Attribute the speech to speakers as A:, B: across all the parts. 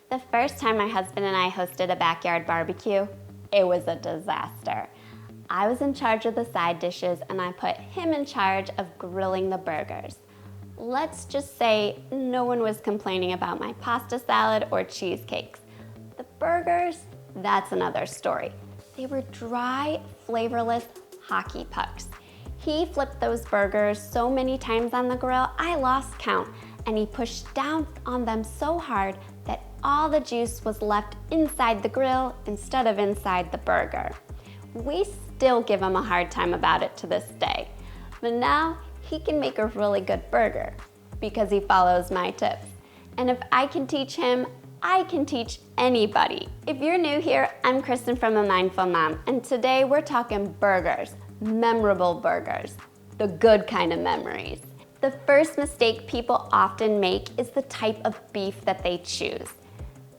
A: The first time my husband and I hosted a backyard barbecue, it was a disaster. I was in charge of the side dishes and I put him in charge of grilling the burgers. Let's just say no one was complaining about my pasta salad or cheesecakes. The burgers, that's another story. They were dry, flavorless hockey pucks. He flipped those burgers so many times on the grill, I lost count, and he pushed down on them so hard that all the juice was left inside the grill instead of inside the burger. We still give him a hard time about it to this day, but now he can make a really good burger because he follows my tips. And if I can teach him, I can teach anybody. If you're new here, I'm Kristen from A Mindful Mom, and today we're talking burgers, memorable burgers, the good kind of memories. The first mistake people often make is the type of beef that they choose.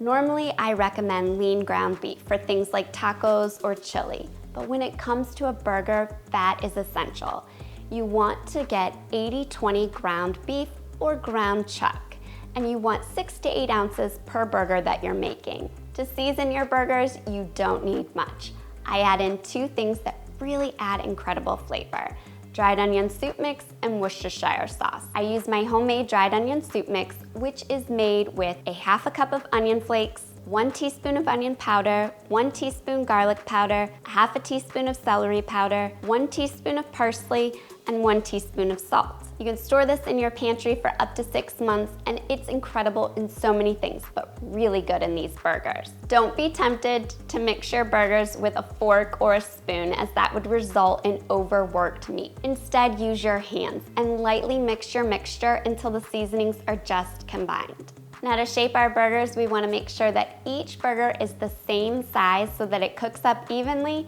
A: Normally, I recommend lean ground beef for things like tacos or chili, but when it comes to a burger, fat is essential. You want to get 80-20 ground beef or ground chuck, and you want 6 to 8 ounces per burger that you're making. To season your burgers, you don't need much. I add in 2 things that really add incredible flavor: dried onion soup mix and Worcestershire sauce. I use my homemade dried onion soup mix, which is made with a half a cup of onion flakes, 1 teaspoon of onion powder, 1 teaspoon garlic powder, half a teaspoon of celery powder, 1 teaspoon of parsley, and 1 teaspoon of salt. You can store this in your pantry for up to 6 months, and it's incredible in so many things, but really good in these burgers. Don't be tempted to mix your burgers with a fork or a spoon, as that would result in overworked meat. Instead, use your hands and lightly mix your mixture until the seasonings are just combined. Now, to shape our burgers, we want to make sure that each burger is the same size so that it cooks up evenly,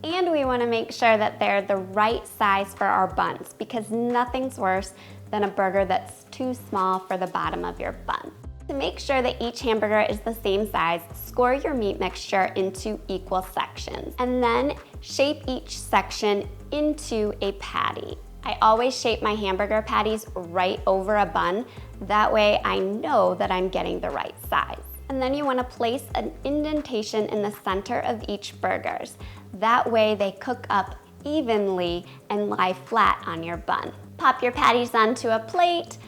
A: and we want to make sure that they're the right size for our buns, because nothing's worse than a burger that's too small for the bottom of your bun. To make sure that each hamburger is the same size, score your meat mixture into equal sections, and then shape each section into a patty. I always shape my hamburger patties right over a bun. That way I know that I'm getting the right size. And then you want to place an indentation in the center of each burgers. That way they cook up evenly and lie flat on your bun. Pop your patties onto a plate,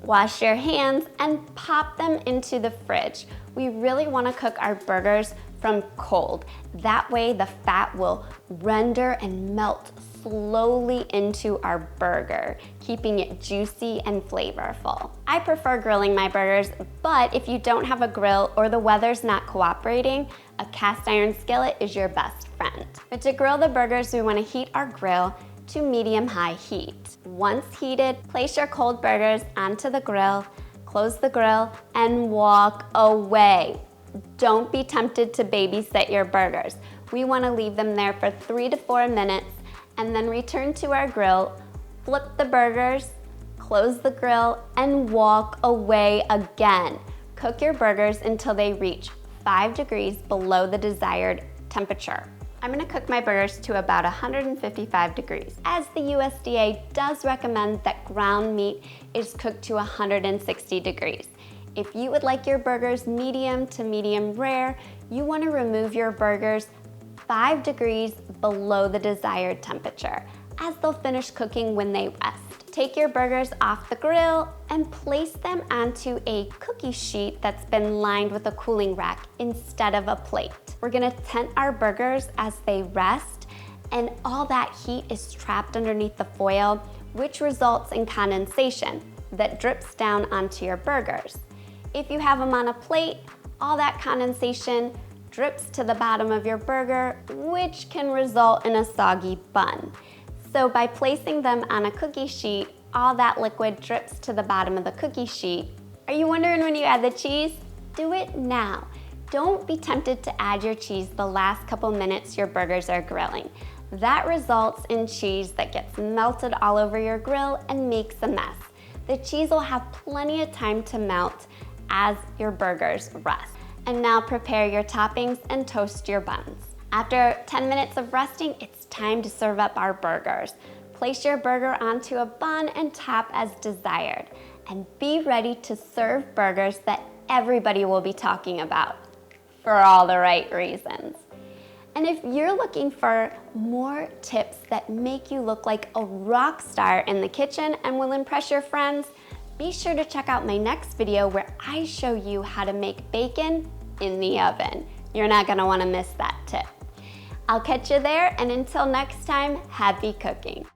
A: wash your hands, and pop them into the fridge. We really want to cook our burgers from cold. That way the fat will render and melt slowly into our burger, keeping it juicy and flavorful. I prefer grilling my burgers, but if you don't have a grill or the weather's not cooperating, a cast iron skillet is your best friend. But to grill the burgers, we want to heat our grill to medium-high heat. Once heated, place your cold burgers onto the grill, close the grill, and walk away. Don't be tempted to babysit your burgers. We want to leave them there for 3 to 4 minutes and then return to our grill, flip the burgers, close the grill, and walk away again. Cook your burgers until they reach 5 degrees below the desired temperature. I'm gonna cook my burgers to about 155 degrees, as the USDA does recommend that ground meat is cooked to 160 degrees. If you would like your burgers medium to medium rare, you want to remove your burgers 5 degrees below the desired temperature, as they'll finish cooking when they rest. Take your burgers off the grill and place them onto a cookie sheet that's been lined with a cooling rack instead of a plate. We're gonna tent our burgers as they rest, and all that heat is trapped underneath the foil, which results in condensation that drips down onto your burgers. If you have them on a plate, all that condensation drips to the bottom of your burger, which can result in a soggy bun. So by placing them on a cookie sheet, all that liquid drips to the bottom of the cookie sheet. Are you wondering when you add the cheese? Do it now. Don't be tempted to add your cheese the last couple minutes your burgers are grilling. That results in cheese that gets melted all over your grill and makes a mess. The cheese will have plenty of time to melt as your burgers rest. And now prepare your toppings and toast your buns. After 10 minutes of resting, it's time to serve up our burgers. Place your burger onto a bun and top as desired. And be ready to serve burgers that everybody will be talking about for all the right reasons. And if you're looking for more tips that make you look like a rock star in the kitchen and will impress your friends, be sure to check out my next video where I show you how to make bacon in the oven. You're not gonna wanna miss that tip. I'll catch you there, and until next time, happy cooking.